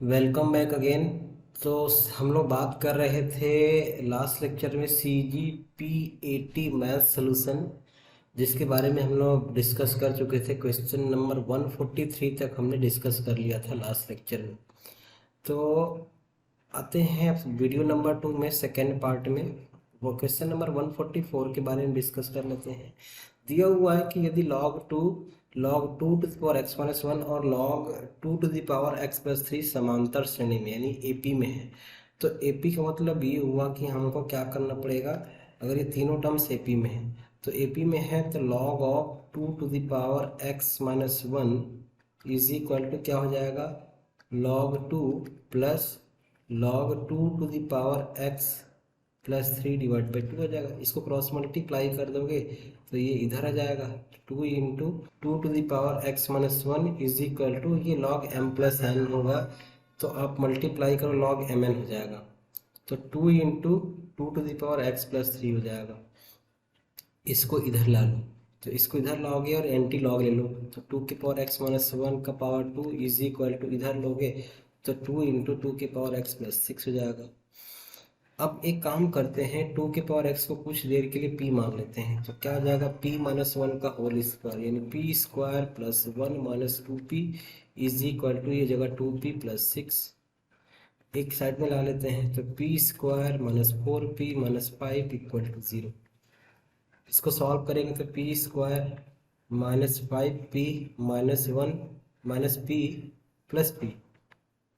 Welcome back again. तो हम लोग बात कर रहे थे लास्ट लेक्चर में CGP 80 मैथ सोल्यूशन, जिसके बारे में हम लोग डिस्कस कर चुके थे। क्वेश्चन नंबर 143 तक हमने डिस्कस कर लिया था लास्ट लेक्चर में। तो आते हैं अब वीडियो नंबर 2 में, सेकेंड पार्ट में। वो क्वेश्चन नंबर 144 के बारे में डिस्कस कर लेते हैं। दिया हुआ है कि यदि log 2 to the power x minus 1 और log 2 to the power x plus 3 समांतर श्रेणी में यानी AP में है, तो AP का मतलब ये हुआ कि हमको क्या करना पड़ेगा। अगर ये तीनों टर्म्स AP में है, तो AP में है तो log of 2 to the power x minus 1 is equal to क्या हो जाएगा, log 2 plus log 2 to the power x plus 3 divide by 2 हो जाएगा। इसको क्रॉस मल्टीप्लाई कर दोगे तो ये इधर आ जाएगा। 2 into 2 to the power x minus 1 is equal to ये log m प्लस n होगा, तो आप मल्टीप्लाई करो log mn हो जाएगा। तो 2 into 2 to the power x plus 3 हो जाएगा। इसको इधर ला लो, तो इसको इधर लाओगे और एंटी लॉग ले लो, तो 2 के पावर x माइनस 1 का पावर 2 इज इक्वल टू इधर लोगे तो 2 इंटू 2 के पावर x प्लस 6 हो जाएगा। अब एक काम करते हैं, 2 के पावर x को कुछ देर के लिए p मान लेते हैं, तो क्या आ जाएगा p माइनस 1 का होल स्क्वायर यानी p square plus 1 minus 2p is equal to ये जगह 2p प्लस 6 एक साइड में ला लेते हैं, तो p square minus 4p minus 5 equal to 0। इसको सॉल्व करेंगे तो P square minus 5p minus 1 minus p plus p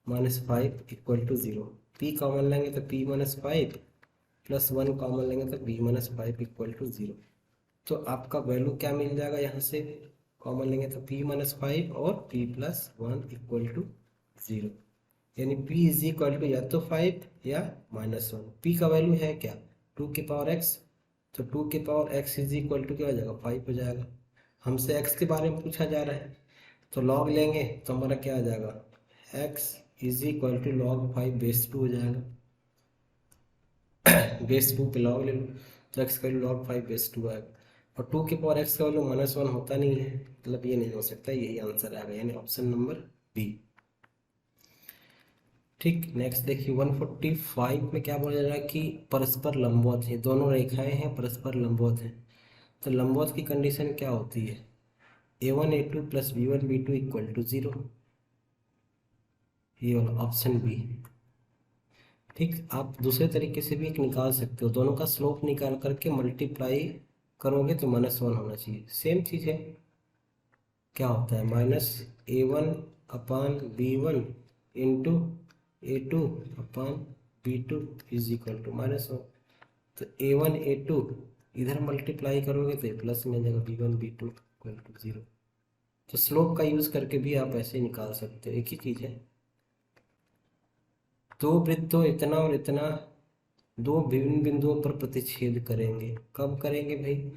minus 5 equal to 0। p common लेंगे तो p माइनस 5 प्लस 1 कॉमन लेंगे तो p माइनस 5 इक्वल टू 0। तो आपका वैल्यू क्या मिल जाएगा, यहाँ से कॉमन लेंगे तो p माइनस 5 और p प्लस 1 इक्वल टू 0। यानी p इज इक्वल टू या तो 5 या माइनस 1। p का वैल्यू है क्या, 2 के पावर x, तो 2 के power x is equal to क्या हो जाएगा, 5 हो जाएगा। हमसे x के बारे में पूछा जा रहा है, तो log लेंगे तो हमारा क्या आ जाएगा, x is equal to log 5 base 2 हो जाएगा। बेस 2 पे log ले लो तो x का वैल्यू log 5 बेस 2 आएगा। और 2 के पावर x का वैल्यू माइनस 1 होता नहीं है, मतलब ये नहीं हो सकता, यही आंसर आएगा यानी ऑप्शन नंबर बी। ठीक, नेक्स्ट देखिए 145 में क्या बोला जा रहा है कि परस्पर लंबवत है, दोनों रेखाएं हैं परस्पर लंबवत हैं। तो लंबवत की कंडीशन क्या होती है, a1 a2 plus b1 b2 equal to 0, ये वाला ऑप्शन बी। ठीक, आप दूसरे तरीके से भी एक निकाल सकते हो, दोनों का स्लोप निकाल करके मल्टीप्लाई करोगे तो माइनस 1 होना चाहिए। सेम चीज़ है, क्या होता है minus a1 upon b1 into a2 upon b2 is equal to minus 1। तो a1 a2 इधर मल्टीप्लाई करोगे तो प्लस में जाएगा b1 b2 इक्वल टू 0। तो स्लोप का यूज़ करके भी आप ऐसे निकाल सकते हो, एक ही चीज़ है। दो वृत्तों इतना और इतना दो विभिन्न बिंदुओं पर प्रतिच्छेद करेंगे, कब करेंगे भाई,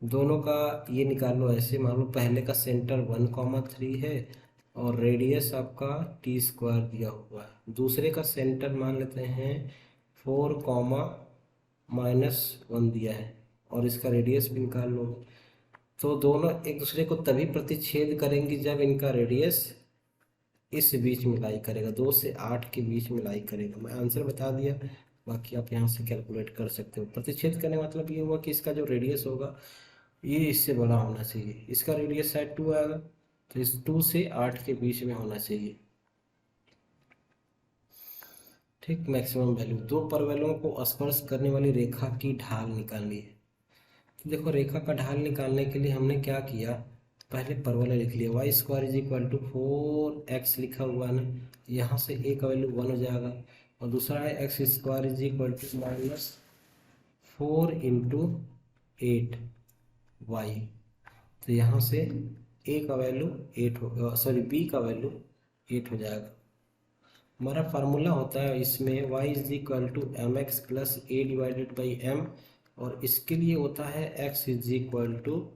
दोनों का ये निकाल लो ऐसे, मान लो पहले का सेंटर 1,3 है और रेडियस आपका टी स्क्वायर दिया हुआ है, दूसरे का सेंटर मान लेते हैं 4,-1 दिया है और इसका रेडियस भी निकाल लो। तो दोनों एक दूसरे को तभी प्रतिच्छेद करेंगे जब इनका रेडियस इस बीच में लाई करेगा, 2 से 8 के बीच में लाई करेगा। मैं आंसर बता दिया, बाकी आप यहाँ से कैलकुलेट कर सकते हो। प्रतिच्छेद करने का मतलब ये हुआ कि इसका जो रेडियस होगा ये इससे बड़ा होना चाहिए, इसका रेडियस शायद 2 आएगा, तो इस 2 से 8 के बीच में होना चाहिए। ठीक, मैक्सिमम वैल्यू, दो परवलयों को स्पर्श करने वाली रेखा की ढाल निकालनी है। तो देखो रेखा का ढाल निकालने के लिए हमने क्या किया, पहले परवलय लिख लिया, Y square is equal to 4x लिखा हुआ है ना, यहाँ से a का वैल्यू 1 हो जाएगा और दूसरा है X square is equal to minus 4 into 8y। तो यहाँ से a का वैल्यू 8 हो, सॉरी b का वैल्यू 8 हो जाएगा। हमारा फार्मूला होता है इसमें y is equal to M X plus A divided by M, और इसके लिए होता है x इज इक्वल टू,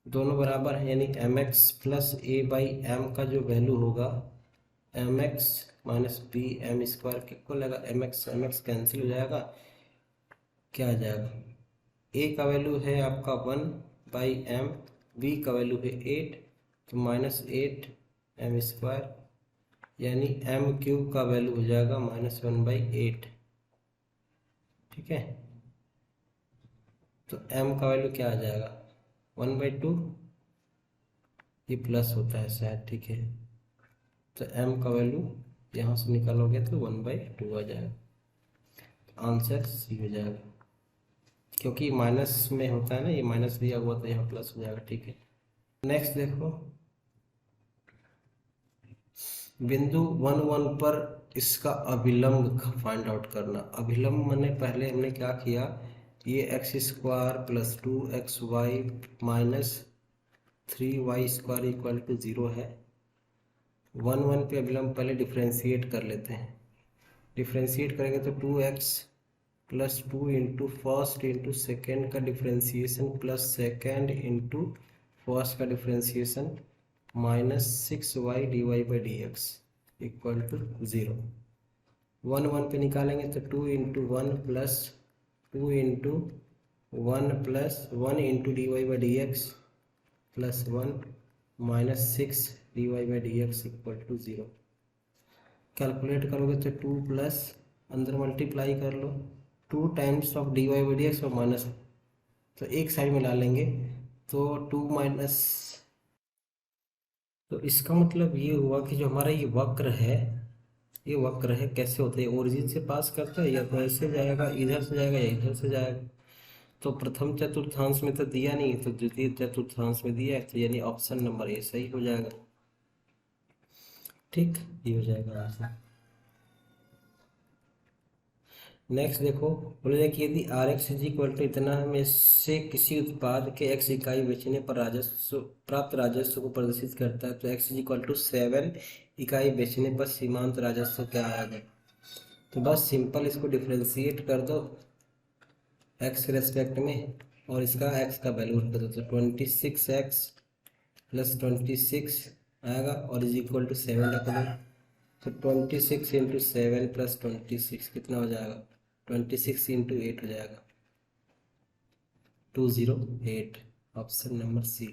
दोनों बराबर है यानी M X plus A by M का जो वैल्यू होगा M X minus B M square के इक्वल लगा, एम एक्स कैंसिल हो जाएगा, क्या आ जाएगा, ए का वैल्यू है आपका 1 बाई एम, बी का वैल्यू है 8, तो -8 एम स्क्वायर यानी एम क्यूब का वैल्यू हो जाएगा -1/8। ठीक है, तो m का वैल्यू क्या आ जाएगा 1/2, ये प्लस होता है शायद। ठीक है, तो m का वैल्यू यहाँ से निकालोगे तो 1/2 आ जाएगा। आंसर सी हो जाएगा, क्योंकि माइनस में होता है ना, ये माइनस दिया हुआ तो यहाँ प्लस हो जाएगा। ठीक है, नेक्स्ट देखो, बिंदु 1 1 पर इसका अभिलंब फाइंड आउट करना। अभिलंब मैंने पहले हमने क्या किया, ये x² + 2xy minus 3y² equal to 0 है। 1 1 पे अभिलंब पहले डिफ्रेंशिएट कर लेते हैं। डिफ्रेंशिएट करेंगे तो 2x + 2 into first into second का differentiation plus second into first का differentiation -6y dy/dx equal to 0। 1 1 पे निकालेंगे तो 2 into 1 plus 2 into 1 plus 1 into dy/dx plus 1 -6 dy/dx equal to 0। Calculate करोगे तो 2 प्लस अंदर मल्टीप्लाई कर लो 2 टाइम्स ऑफ dy/dx और माइनस, तो एक साइड में ला लेंगे तो 2 माइनस, तो इसका मतलब ये हुआ कि जो हमारा ये वक्र है, ये वक्र है कैसे होता है, ओरिजिन से पास करता है या तो ऐसे जाएगा, इधर से जाएगा या इधर से जाएगा। तो प्रथम चतुर्थांश में तो दिया नहीं, तो द्वितीय चतुर्थांश में दिया है, तो यानी ऑप्शन नंबर ए सही हो जाएगा। ठीक, ये हो जाएगा आंसर। नेक्स्ट देखो, बोले कि यदि Rx इक्वल टू इतना में से किसी उत्पाद के x इकाई बेचने पर राजस्व प्राप्त राजस्व को प्रदर्शित करता है, तो x इक्वल टू 7 इकाई बेचने पर सीमांत राजस्व क्या आएगा। तो बस सिंपल इसको डिफ्रेंशिएट कर दो x के रेस्पेक्ट में और इसका x का वैल्यू रख दो, तो 26x + 26 आएगा और इज इक्वल टू 7 रख दो। तो 26 इंटू 7 + 26 कितना हो जाएगा, 26 इंटू 8 हो जाएगा 208, ऑप्शन नंबर सी।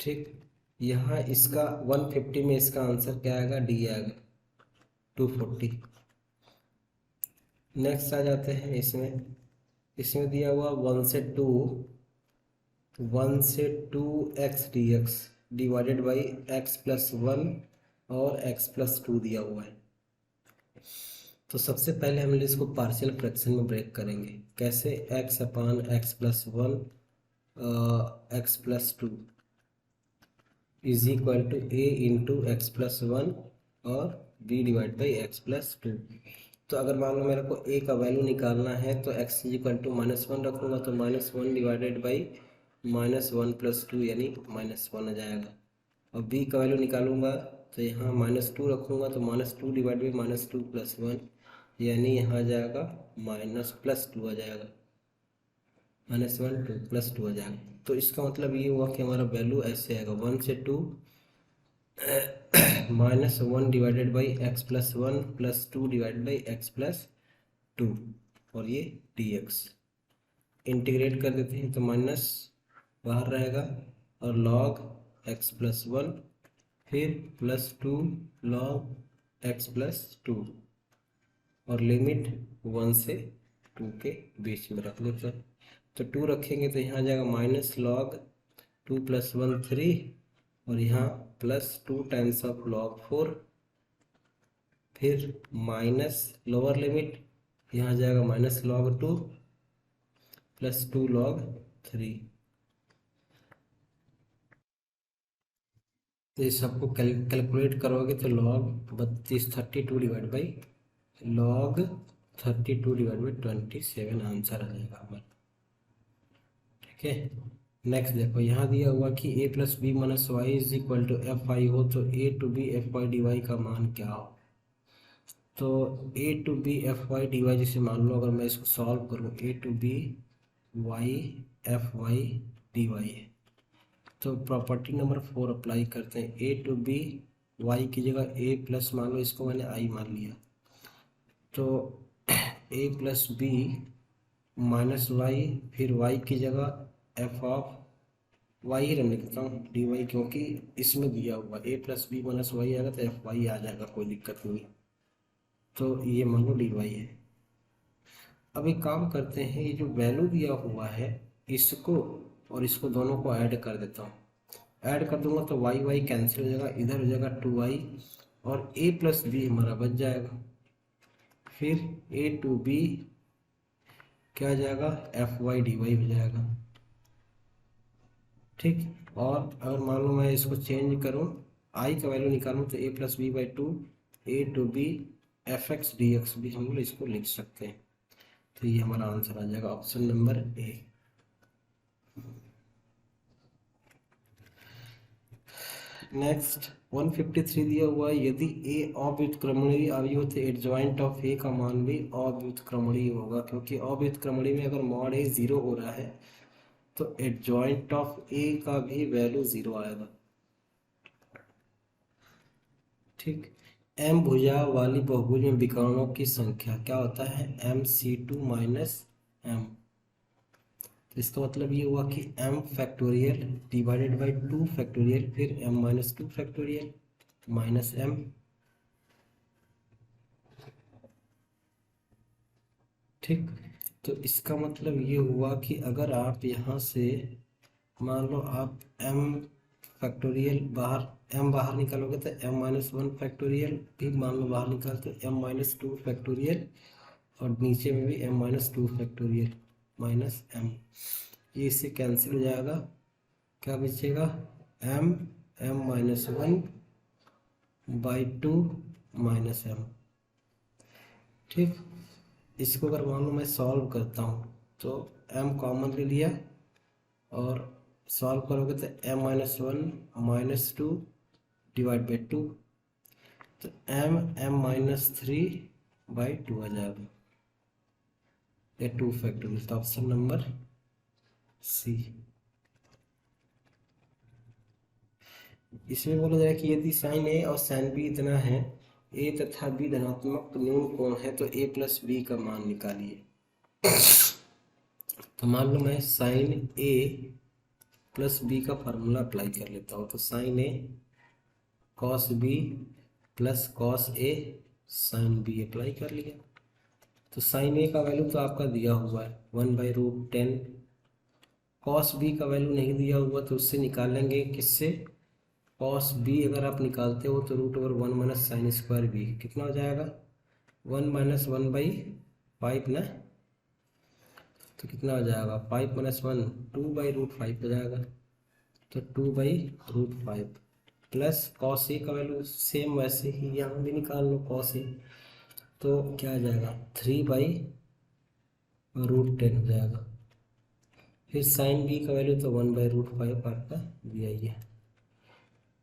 ठीक, यहाँ इसका 150 में इसका आंसर क्या आएगा, डी आएगा 240। नेक्स्ट आ जाते हैं इसमें, इसमें दिया हुआ 1 से 2 x dx divided by x + 1 और x + 2 दिया हुआ है। तो सबसे पहले हम इसको पार्शियल फ्रैक्शन में ब्रेक करेंगे। कैसे, x/x + 1 x + 2 is equal to a into x + 1 और b डिवाइड बाई x + 2। तो अगर मान लो मेरे को a का वैल्यू निकालना है तो x इक्वल टू -1 रखूँगा तो -1 डिवाइडेड बाई -1 + 2 यानी -1 आ जाएगा। और b का वैल्यू निकालूंगा तो यहाँ -2 रखूँगा तो -2 डिवाइड बाई -2 + 1 यानी यहाँ आ जाएगा -+2 आ जाएगा, -1 2 +2 आ जाएगा। तो इसका मतलब ये हुआ कि हमारा वैल्यू ऐसे आएगा 1 से 2 -1 divided by x + 1 + 2 divide by x + 2 और ये dx इंटीग्रेट कर देते हैं तो माइनस बाहर रहेगा और log x + 1 फिर +2 log x + 2 और लिमिट 1 से 2 के बीच में रख लेते हैं। तो 2 रखेंगे तो यहाँ आ जाएगा -log 2 + 1 3 और यहाँ +2 टाइम्स ऑफ log 4 फिर माइनस लोअर लिमिट यहाँ आ जाएगा -log 2 + 2 log 3। तो इस सबको कैलकुलेट करोगे तो log 32 divide by log 32 divide by 27 answer आ जाएगा हमारा। ठीक है, नेक्स्ट देखो, यहाँ दिया हुआ कि a + b - y is equal to fi हो तो a to b fy dy का मान क्या हो। तो a to b fy dy जैसे मान लो अगर मैं इसको सॉल्व करूँ a to b y fy dy है तो प्रॉपर्टी नंबर 4 अप्लाई करते हैं। a to b y की जगह a प्लस मान लो, इसको मैंने i मान लिया तो a + b - y फिर y की जगह f ऑफ वाई ही लिखता हूँ डी वाई, क्योंकि इसमें दिया हुआ ए प्लस बी माइनस वाई आएगा तो एफ वाई आ जाएगा, कोई दिक्कत नहीं। तो ये मान लो डी वाई है। अब एक काम करते हैं, ये जो वैल्यू दिया हुआ है इसको और इसको दोनों को ऐड कर देता हूँ। ऐड कर दूंगा तो वाई वाई कैंसिल हो जाएगा, इधर हो जाएगा 2y और a प्लस बी हमारा बच जाएगा। फिर a टू बी क्या आ जाएगा, एफ वाई डी वाई हो जाएगा। ठीक, और अगर मान लो मैं इसको चेंज करूँ, आई का वैल्यू निकालूँ तो a plus B by 2 A to B F X D X भी हम लोग इसको लिख सकते हैं। तो ये हमारा आंसर आ जाएगा ऑप्शन नंबर ए। नेक्स्ट 153 दिया हुआ है, यदि ए अव्युत्क्रमणीय अवयव हो तो एडजॉइंट ऑफ ए का मान भी अव्युत्क्रमणीय होगा, क्योंकि अव्युत्क्रमणीय में अगर मॉड ए 0 हो रहा है तो एडजॉइंट ऑफ ए का भी वैल्यू 0 आएगा। ठीक, एम भुजा वाली बहुभुज में विकर्णों की संख्या क्या होता है, M C two minus M. तो इसका मतलब ये हुआ कि m factorial divided by 2 factorial फिर m minus 2 factorial minus m। ठीक, तो इसका मतलब ये हुआ कि अगर आप यहाँ से मान लो आप m फैक्टोरियल बाहर m बाहर निकालोगे तो m माइनस 1 फैक्टोरियल भी मान लो बाहर निकाल तो m माइनस 2 फैक्टोरियल और नीचे में भी m minus 2 factorial minus m। ये इससे कैंसिल हो जाएगा, क्या बचेगा, m minus 1 by 2 minus m। ठीक, इसको अगर मान लो मैं सॉल्व करता हूँ तो m कॉमन ले लिया और सॉल्व करोगे तो m minus 1 minus 2 divide by 2 तो m माइनस 3 बाई 2 आ जाएगा, ये 2 फैक्टोरियल। तो ऑप्शन नंबर सी। इसमें बोला जाए कि यदि साइन ए और साइन बी इतना है, ए तथा बी धनात्मक न्यून कोण है तो ए प्लस बी का मान निकालिए। तो मान लो मैं साइन ए प्लस बी का फार्मूला अप्लाई कर लेता हूँ। तो sign A cos B plus cos A sine B apply कर लिया। तो साइन ए का वैल्यू तो आपका दिया हुआ है 1/√10। कॉस बी का वैल्यू नहीं दिया हुआ तो उससे निकालेंगे किससे, कॉस बी अगर आप निकालते हो तो √1 माइनस साइन स्क्वायर बी कितना हो जाएगा, 1 माइनस 1/5 ना। तो कितना हो जाएगा 5 माइनस 1 2/√5 हो जाएगा। तो 2/√5 प्लस कॉस ए का वैल्यू सेम वैसे ही यहाँ भी निकाल लो कॉस ए, तो क्या आ जाएगा 3/√10 हो जाएगा। फिर साइन बी का वैल्यू तो 1/√5 आपका दिया ही है।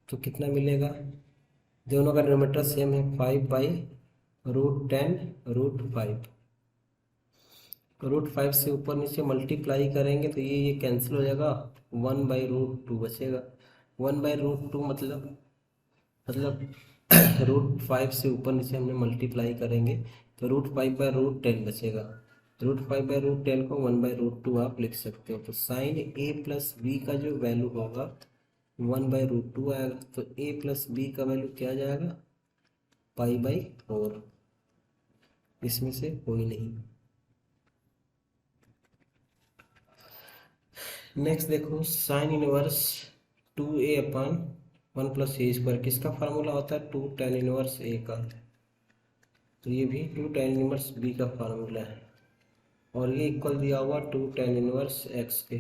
तो कितना मिलेगा, दोनों का डिनोमिनेटर सेम है 5/√10 √5। √5 से ऊपर नीचे मल्टीप्लाई करेंगे तो ये कैंसिल हो जाएगा, 1/√2 बचेगा। 1/√2 मतलब √5 से ऊपर नीचे हमने मल्टीप्लाई करेंगे तो √5/√10 बचेगा। √5/√10 को 1/√2 आप लिख सकते हो। तो साइन ए प्लस बी का जो वैल्यू होगा 1/√2 आएगा। तो ए प्लस बी का वैल्यू क्या जाएगा, π/4। इसमें से कोई नहीं। नेक्स्ट देखो साइन इनवर्स 2a/1 + a², किसका फार्मूला होता है, 2 tan इनवर्स a का। तो ये भी 2 tan इनवर्स b का फार्मूला है और ये इक्वल दिया हुआ 2 tan इनवर्स x के।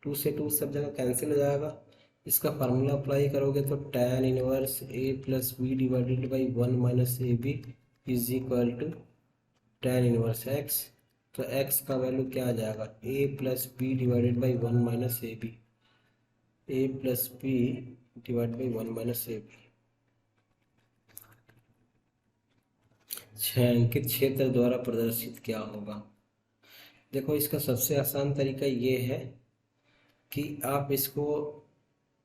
2 से 2 सब जगह कैंसिल हो जाएगा। इसका फार्मूला अप्लाई करोगे तो tan inverse a plus B divided by 1 minus A B is equal to tan inverse x। तो x का वैल्यू क्या आ जाएगा, a plus B divided by 1 minus A B, a plus B divide by 1 minus A B. छायांकित क्षेत्र द्वारा प्रदर्शित क्या होगा। देखो इसका सबसे आसान तरीका ये है कि आप इसको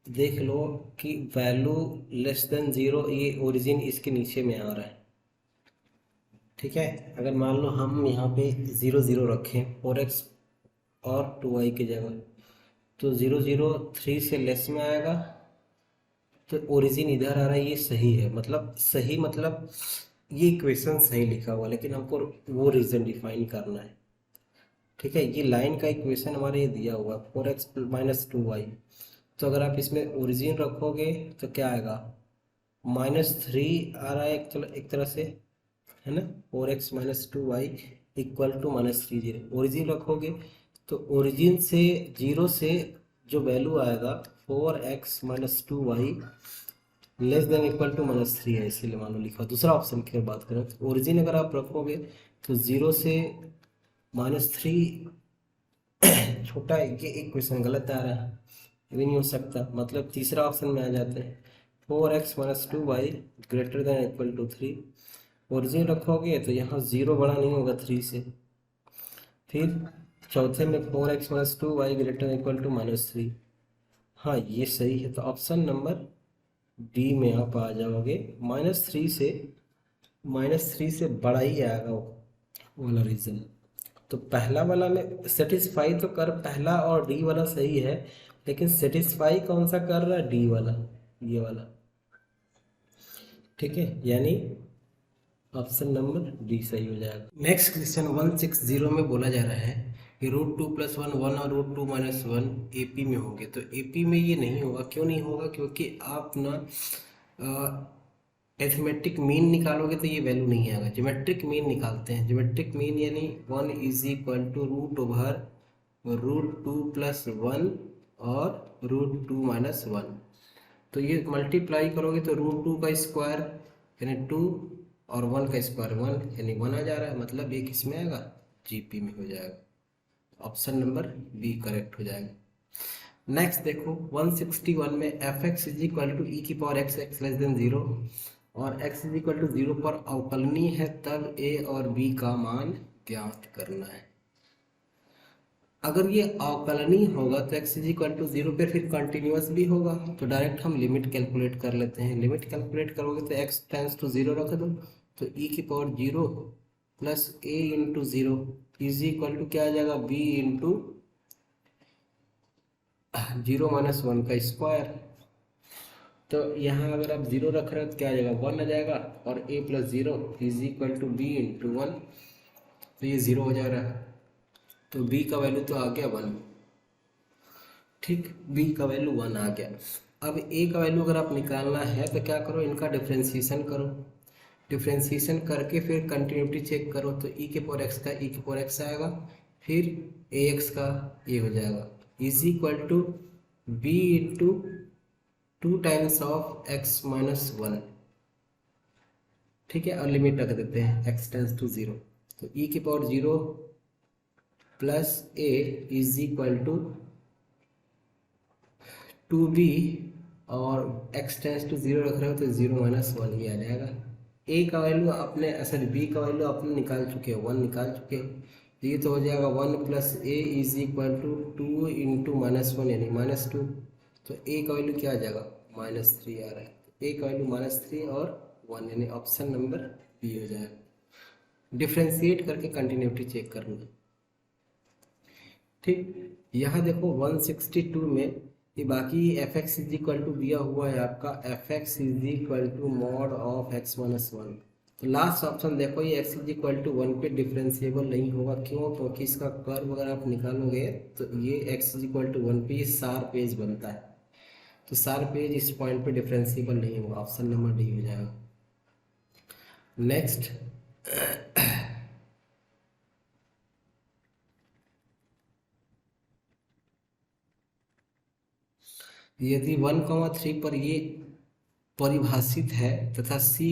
देख लो कि वैल्यू लेस देन 0, ये ओरिजिन इसके नीचे में आ रहा है। ठीक है, अगर मान लो हम यहाँ पे 0 0 रखें 4x और 2y की जगह, तो 003 से लेस में आएगा, तो ओरिजिन इधर आ रहा है, ये सही है। मतलब सही मतलब ये इक्वेशन सही लिखा हुआ, लेकिन हमको वो रीज़न डिफाइन करना है। ठीक है, ये लाइन का इक्वेशन हमारे ये दिया हुआ है 4x माइनस 2y। तो अगर आप इसमें ओरिजिन रखोगे तो क्या आएगा, -3 आ रहा है एक तरह से, है ना। 4x minus 2y equal to -3 0। Origin रखोगे तो ओरिजिन से 0 से जो वैल्यू आएगा 4x minus 2y less than equal to -3 है, इसीलिए मान लो लिखा। दूसरा ऑप्शन की बात करें तो ओरिजिन अगर आप रखोगे तो 0 से -3 छोटा है, ये इक्वेशन गलत आ रहा है, ये भी नहीं हो सकता। मतलब तीसरा ऑप्शन में आ जाते हैं 4x minus 2y greater than equal to 3। Origin रखोगे तो यहाँ 0 बड़ा नहीं होगा 3 से। फिर चौथे में 4x minus 2y greater than equal to -3। हाँ ये सही है, तो ऑप्शन नंबर डी में आप आ जाओगे। -3 से बड़ा ही आएगा वो वाला रीज़न। तो पहला वाला में सेटिस्फाई तो कर, पहला और डी वाला सही है, लेकिन सेटिस्फाई कौन सा कर रहा है, डी वाला, ये वाला। ठीक है, यानी ऑप्शन नंबर डी सही हो जाएगा। नेक्स्ट क्वेश्चन 160 में बोला जा रहा है कि √2 + 1 1 और √2 - 1 एपी में होंगे। तो एपी में ये नहीं होगा, क्यों नहीं होगा, क्योंकि आप ना एथमेटिक मीन निकालोगे तो ये वैल्यू नहीं आएगा। ज्योमेट्रिक मीन निकालते हैं। ज्योमेट्रिक मीन यानी 1 = √2 + 1 और √2 - 1। तो ये मल्टीप्लाई करोगे तो √2 का स्क्वायर यानी 2 और 1 का स्क्वायर 1 यानी 1 आ जा रहा है। मतलब ये किस में आएगा, जीपी में हो जाएगा। ऑप्शन नंबर बी करेक्ट हो जाएगा। नेक्स्ट देखो 161 में fx = e⁻x x < 0 और x = 0 पर अवकलनीय है, तब a और b का मान ज्ञात करना है। अगर ये अवकलनीय होगा तो x = 0 पे फिर कंटिन्यूअस भी होगा, तो डायरेक्ट हम लिमिट कैलकुलेट कर लेते हैं। लिमिट कैलकुलेट करोगे तो x → 0 रख दो, तो e⁻0 + a × 0 = क्या आ जाएगा, b × 0 - 1 का स्क्वायर। तो यहाँ अगर आप 0 रख रहे हो तो क्या आ जाएगा, 1 आ जाएगा, और a + 0 = b × 1, तो ये 0 हो जा रहा है। तो b का वैल्यू तो आ गया 1। ठीक, b का वैल्यू 1 आ गया। अब a का वैल्यू अगर आप निकालना है तो क्या करो, इनका डिफ्रेंशिएशन करो। डिफ्रेंशिएशन करके फिर कंटिन्यूटी चेक करो, तो e⁻x का e⁻x आएगा, फिर ax का ये हो जाएगा = b × 2 टाइम्स ऑफ x - 1। ठीक है, और लिमिट रख देते हैं x → 0। तो e⁻0 + a = 2b, और x → 0 रख रहे हो तो 0 - 1 ही आ जाएगा। a का वैल्यू आपने b का वैल्यू आपने निकाल चुके हो, 1 निकाल चुके हो, तो ये तो हो जाएगा 1 + a = 2 × -1 यानी -2। तो a का वैल्यू क्या आ जाएगा, -3 आ रहा है। a का वैल्यू -3 और 1 यानी ऑप्शन नंबर बी हो जाएगा। डिफ्रेंशिएट करके कंटिन्यूटी चेक करना। ठीक, यहाँ देखो 162 में ये बाकी fx = दिया हुआ है आपका fx = mod of x - 1। तो लास्ट ऑप्शन देखो, ये x = 1 पे डिफरेंशिएबल नहीं होगा। क्यों, क्योंकि इसका कर्व अगर आप निकालोगे तो ये x = 1 पे ये शार्प एज बनता है, तो शार्प एज इस पॉइंट पे डिफरेंशिएबल नहीं होगा। ऑप्शन नंबर डी हो जाएगा। नेक्स्ट यदि 1,3 पर ये परिभाषित है तथा c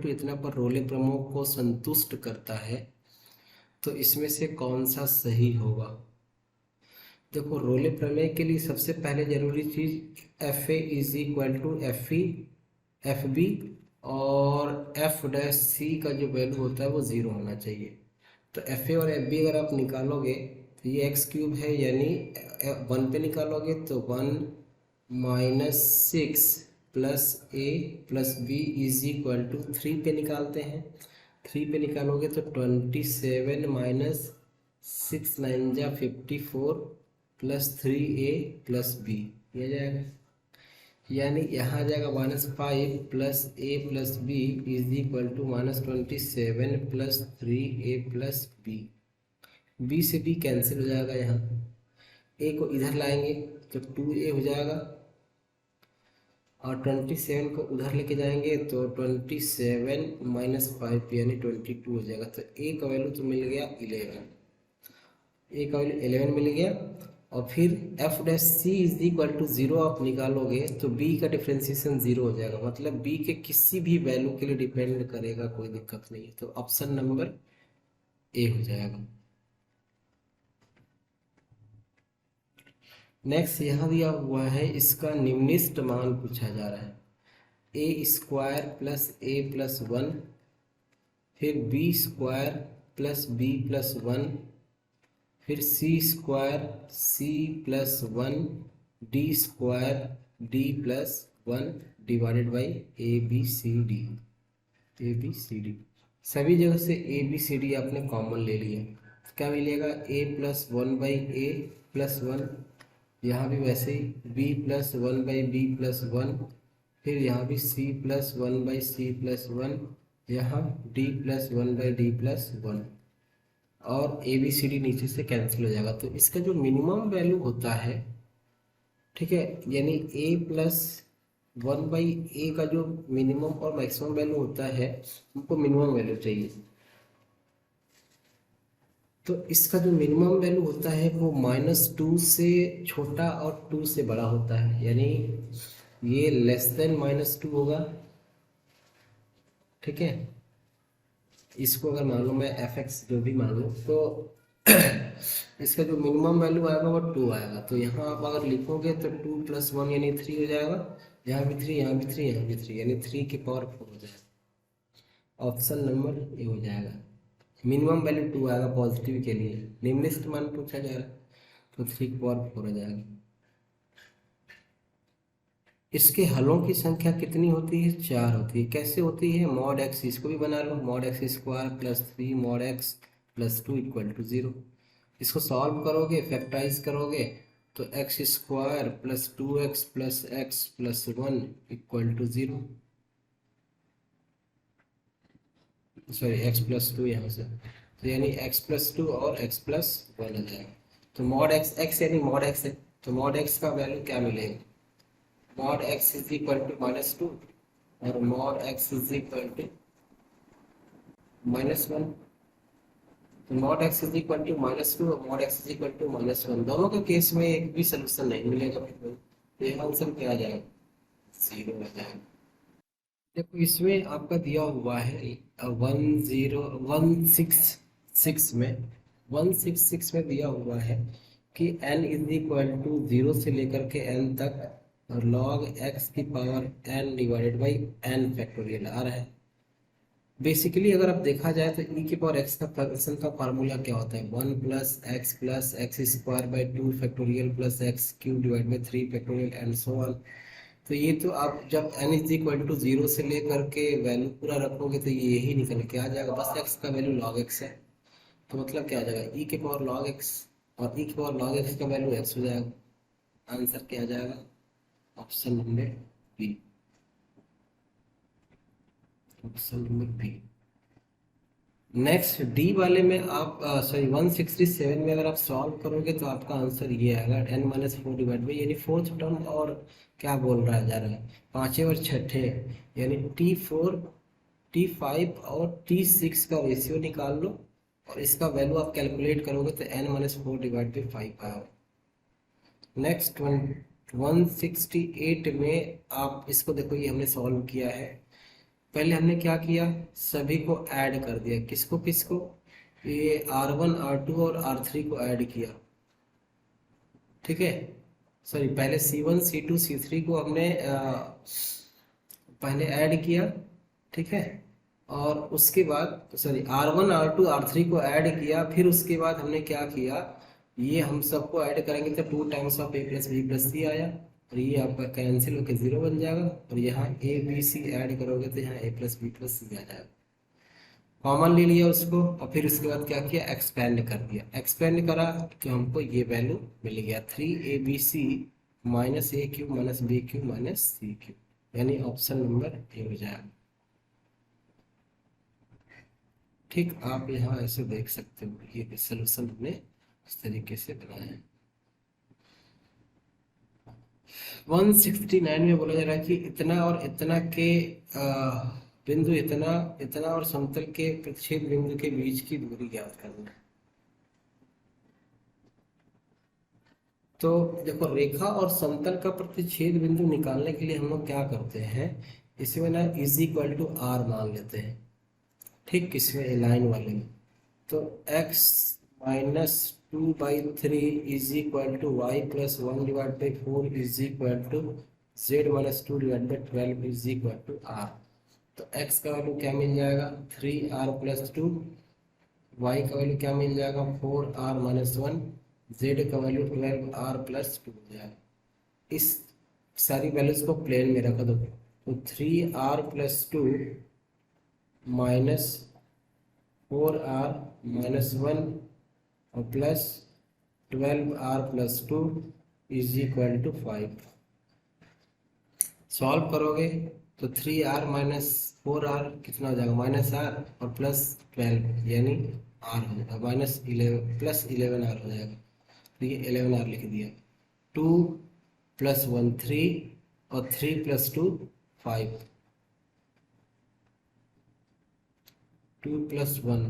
= इतना पर रोले प्रमेय को संतुष्ट करता है, तो इसमें से कौन सा सही होगा। देखो, रोले प्रमेय के लिए सबसे पहले जरूरी चीज fa = fe fb और f' का जो वैल्यू होता है वो 0 होना चाहिए। तो fa और fb अगर आप निकालोगे तो ये x³ है, यानी 1 पे निकालोगे तो 1 - 6 + a + b = 3 पे निकालते हैं। 3 पे निकालोगे तो 27 - 6 9 = 54 प्लस 3a प्लस बी, ये आ जाएगा। यानी यहाँ आ जाएगा -5 plus a plus B is equal to -27 plus 3a plus B. B से बी कैंसिल हो जाएगा, यहाँ a को इधर लाएंगे तो 2a हो जाएगा, और 27 को उधर लेके जाएंगे तो 27 माइनस 5 यानी 22 हो जाएगा। तो a का वैल्यू तो मिल गया 11, a का वैल्यू 11 मिल गया। और फिर F dash C is equal to 0 आप निकालोगे तो b का डिफ्रेंसिएशन 0 हो जाएगा, मतलब b के किसी भी वैल्यू के लिए डिपेंड करेगा, कोई दिक्कत नहीं है। तो ऑप्शन नंबर ए हो जाएगा। नेक्स्ट यहाँ दिया हुआ है, इसका निम्नलिखित मान पूछा जा रहा है। A square plus A plus 1, फिर B square plus B plus 1, फिर C square C plus 1, D square D plus 1 divided by A B C D. A B C D सभी जगह से ए बी सी डी आपने common ले लिया, तो क्या मिलेगा? A plus 1 by A plus 1, यहाँ भी वैसे ही B plus 1 by B plus 1, फिर यहाँ भी C plus 1 by C plus 1, यहाँ D plus 1 by D plus 1, और ए बी सी डी नीचे से कैंसिल हो जाएगा। तो इसका जो मिनिमम वैल्यू होता है, ठीक है, यानी ए प्लस 1 बाई ए का जो मिनिमम और मैक्सिमम वैल्यू होता है, हमको मिनिमम वैल्यू चाहिए। तो इसका जो मिनिमम वैल्यू होता है वो -2 से छोटा और 2 से बड़ा होता है, यानी ये लेस देन -2 होगा, ठीक है। इसको अगर मान लो मैं fx जो भी मान लो, तो इसका जो मिनिमम वैल्यू आएगा वो 2 आएगा। तो यहाँ आप अगर लिखोगे तो 2 + 1 यानी 3 हो जाएगा, यहाँ भी 3, यहाँ भी 3, यहाँ भी 3, यानी 3 की पावर 4 हो जाएगा। ऑप्शन नंबर ए हो जाएगा। मिनिमम वैल्यू 2 आएगा पॉजिटिव के लिए, निम्नलिखित मान पूछा जा रहा है, तो 3 की पावर 4 हो जाएगा। इसके हलों की संख्या कितनी होती है? 4 होती है। कैसे होती है? मॉड एक्स, इसको भी बना लो, mod x square plus 3 mod x plus 2 equal to 0। इसको सॉल्व करोगे, फैक्टराइज करोगे, तो x square plus 2x plus x plus 1 equal to 0, sorry x plus 2 यहाँ से, तो यानी x प्लस 2 और x प्लस 1 हो जाएगा। तो मॉड एक्स, एक्स यानी मॉड एक्स है, तो मॉड एक्स का वैल्यू क्या मिलेगा? Mod X is equal to -2 और mod X is equal to -1। तो mod X is equal to -2 और mod X is equal to -1, दोनों के केस में एक भी सोल्यूशन नहीं मिलेगा, तो ये आंसर क्या आ जाएगा? 0 आ जाएगा। देखो इसमें आपका दिया हुआ है 16166 में, 166 में दिया हुआ है कि n इज इक्वल टू 0 से लेकर के n तक log x की power n divided by n factorial आ रहा है। बेसिकली अगर आप देखा जाए तो e की पावर x का फंक्शन का फार्मूला क्या होता है? 1 plus x square by 2 factorial plus x cube divide by 3 factorial and so on. तो ये तो आप जब n इज इक्वल टू 0 से लेकर के वैल्यू पूरा रखोगे तो ये यही निकल के आ जाएगा, बस x का वैल्यू log x है, तो मतलब क्या आ जाएगा? e की पावर log x, और e की पावर log x का वैल्यू x हो जाएगा। आंसर क्या आ जाएगा? Option number B, option number B. Next D वाले में आप सॉरी 167 में अगर आप सॉल्व करोगे तो आपका आंसर ये आएगा n-4 डिवाइड बाई, यानी फोर्थ टर्म और क्या बोल रहा है जा रहा है, पांचवें और छठे, यानी T4 T5 और T6 का रेशियो निकाल लो और इसका वैल्यू आप कैलकुलेट करोगे तो n-4 डिवाइड बाई 5 आएगा। नेक्स्ट 168 में आप इसको देखो, ये हमने सॉल्व किया है। पहले हमने क्या किया? सभी को ऐड कर दिया, किसको किसको? ये R1 R2 और R3 को ऐड किया, ठीक है। सॉरी पहले C1 C2 C3 को हमने पहले ऐड किया, ठीक है, और उसके बाद सॉरी R1 R2 R3 को ऐड किया, फिर उसके बाद हमने क्या किया? ये हम सबको ऐड करेंगे तो 2 times of a plus b plus C आया, और ये आपका कैंसिल होकर 0 बन जाएगा, और यहाँ a b c ऐड करोगे तो यहाँ a प्लस b प्लस सी आ जाएगा। कॉमन ले लिया उसको और फिर उसके बाद क्या किया, एक्सपेंड कर दिया। एक्सपेंड करा तो हमको ये वैल्यू मिल गया 3abc minus A cube minus B cube minus C cube, यानी ऑप्शन नंबर ए हो जाएगा। ठीक, आप यहाँ ऐसे देख सकते हो, ये सोल्यूशन हमने इस तरीके से बनाया है। 169 में बोला जा रहा है कि इतना और इतना के बिंदु, इतना इतना और समतल के प्रतिच्छेद बिंदु के बीच की दूरी ज्ञात करना है। तो देखो, रेखा और समतल का प्रतिच्छेद बिंदु निकालने के लिए हम लोग क्या करते हैं, इसमें ना इज इक्वल टू आर मान लेते हैं। ठीक, किसमें, लाइन वाले में। तो x minus 2/3 is equal to Y plus 1/4 is equal to z minus 2/12 is equal to r। तो x का वैल्यू क्या मिल जाएगा, 3r प्लस 2, y का वैल्यू क्या मिल जाएगा, 4r माइनस 1, z का वैल्यू 12r प्लस 2 हो जाएगा। इस सारी वैल्यूज को प्लेन में रख दो, तो 3r plus 2 minus 4r minus 1 और plus 12r plus 2 is equal to 5। Solve करोगे तो 3r माइनस 4r कितना हो जाएगा, माइनस r और प्लस 12 यानी r हो जाएगा, माइनस 11 प्लस 11r हो जाएगा। तो ये 11r लिख दिया। 2 प्लस 1 3 और 3 plus 2 5, 2 plus 1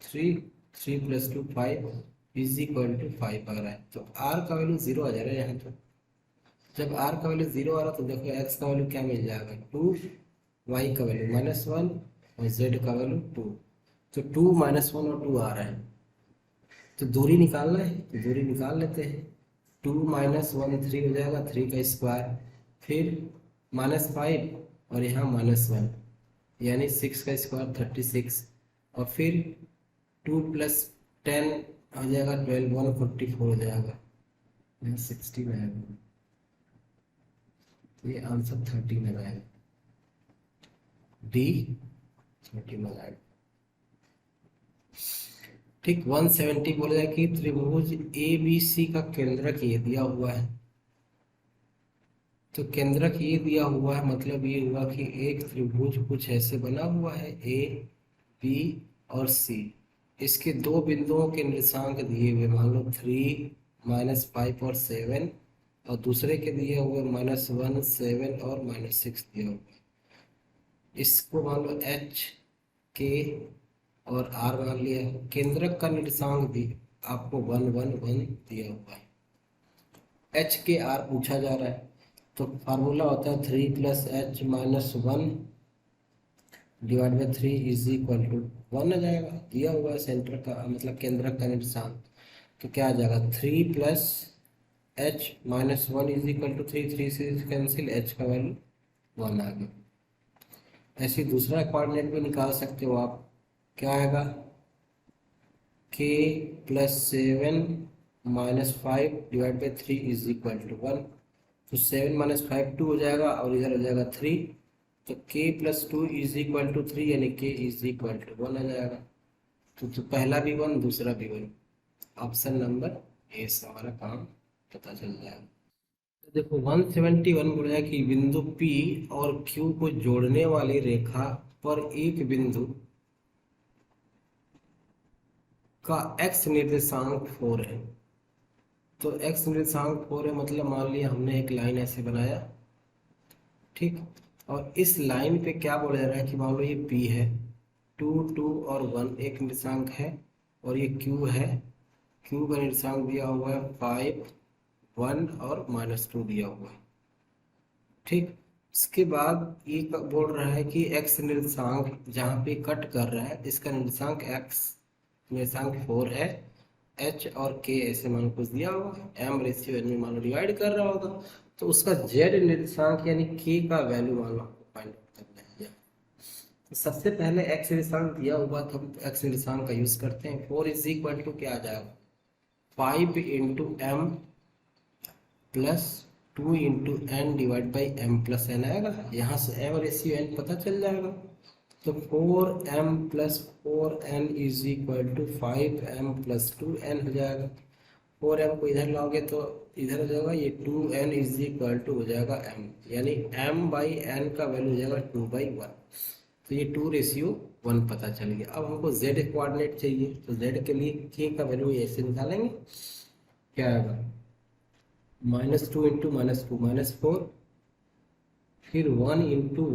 3, 3 plus 2 5 is equal to 5 आ रहा है। तो r का वैल्यू 0 आ जा रहा है यहाँ पर। जब r का वैल्यू 0 आ रहा तो देखो x का वैल्यू क्या मिल जाएगा, 2, y का वैल्यू माइनस 1 और z का वैल्यू 2। तो 2 माइनस 1 और 2 आ रहा है, तो दूरी निकालना है, तो दूरी निकाल लेते हैं। 2 माइनस 1 3 हो जाएगा, 3 का स्क्वायर, फिर माइनस 5 और यहाँ माइनस 1 यानी 6 का स्क्वायर 36, और फिर 2 प्लस 10 हो जाएगा 12, 144 हो जाएगा, यहाँ 60 में आएगा। ये आंसर 30 में आएगा, डी 30 में आएगा। ठीक, 170 बोला जाए कि त्रिभुज ABC का केंद्रक ये दिया हुआ है। तो केंद्रक ये दिया हुआ है, मतलब ये हुआ कि एक त्रिभुज कुछ ऐसे बना हुआ है, A, B और C। इसके दो बिंदुओं के निर्देशांक दिए हुए, मान लो 3, -5 और 7, और दूसरे के दिए हुए -1 7 और -6 दिया हुआ। इसको मान लो H, K और R मान लिया। केंद्रक का निर्देशांक भी आपको 1 1 1 दिया हुआ है। H के R पूछा जा रहा है, तो फार्मूला होता है 3 plus H minus 1 divide by 3 is equal to 1 आ जाएगा। दिया हुआ है सेंटर का, मतलब केंद्रक का निर्देशांक, तो क्या आ जाएगा, 3 plus H minus 1 is equal to 3, 3 से कैंसिल, H का वैल्यू 1 आ गया। ऐसे दूसरा कोऑर्डिनेट भी निकाल सकते हो आप, क्या आएगा, K plus 7 minus 5 divide by 3 is equal to 1। तो 7 माइनस 5 2 हो जाएगा, और इधर हो जाएगा 3, तो K plus 2 is equal to 3 यानी K इज इक्वल टू 1 आ जाएगा। तो पहला भी 1, दूसरा भी 1, ऑप्शन नंबर ए से हमारा काम पता चल जाएगा। तो देखो 171 बोला है कि बिंदु P और Q को जोड़ने वाली रेखा पर एक बिंदु का x निर्देशांक 4 है। तो x निर्देशांक 4 है, मतलब मान लिया हमने एक लाइन ऐसे बनाया, ठीक, और इस लाइन पे क्या बोला जा रहा है कि मान लो ये P है, 2 2 और 1 एक निर्देशांक है, और ये Q है, Q का निर्देशांक दिया हुआ है 5 1 और -2 दिया हुआ है। ठीक, इसके बाद ये बोल रहा है कि x निर्देशांक जहाँ पे कट कर रहा है, इसका निर्देशांक x निर्देशांक 4 है, H और K ऐसे मान कुछ दिया होगा, M रेशियो N में मान लो डिवाइड कर रहा होगा, तो उसका Z निर्देशांक यानी K का वैल्यू मान लो फाइंड आउट करना है। तो सबसे पहले x निर्देशांक दिया हुआ, तो हम x निर्देशांक का यूज करते हैं। 4 इज इक्वल टू क्या आ जाएगा, 5 into M plus 2 into N divide by M plus N आएगा। यहाँ से M रेशियो N पता चल जाएगा। तो 4m+4n is equal to 5m+2n हो जाएगा। 4m को इधर लाओगे तो इधर हो जाएगा, ये 2n इज इक्वल टू हो जाएगा m, यानी m/n का वैल्यू हो जाएगा 2/1। तो ये 2:1 पता चल गया। अब हमको z कोऑर्डिनेट चाहिए, तो z के लिए k का वैल्यू ऐसे निकालेंगे, क्या आएगा -2 × -2 -4, फिर 1 ×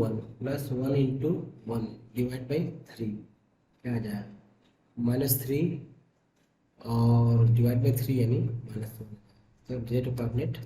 1 + 1 × 1 /3, क्या आ जाएगा -3 और /3 यानी -1। तो z कोऑर्डिनेट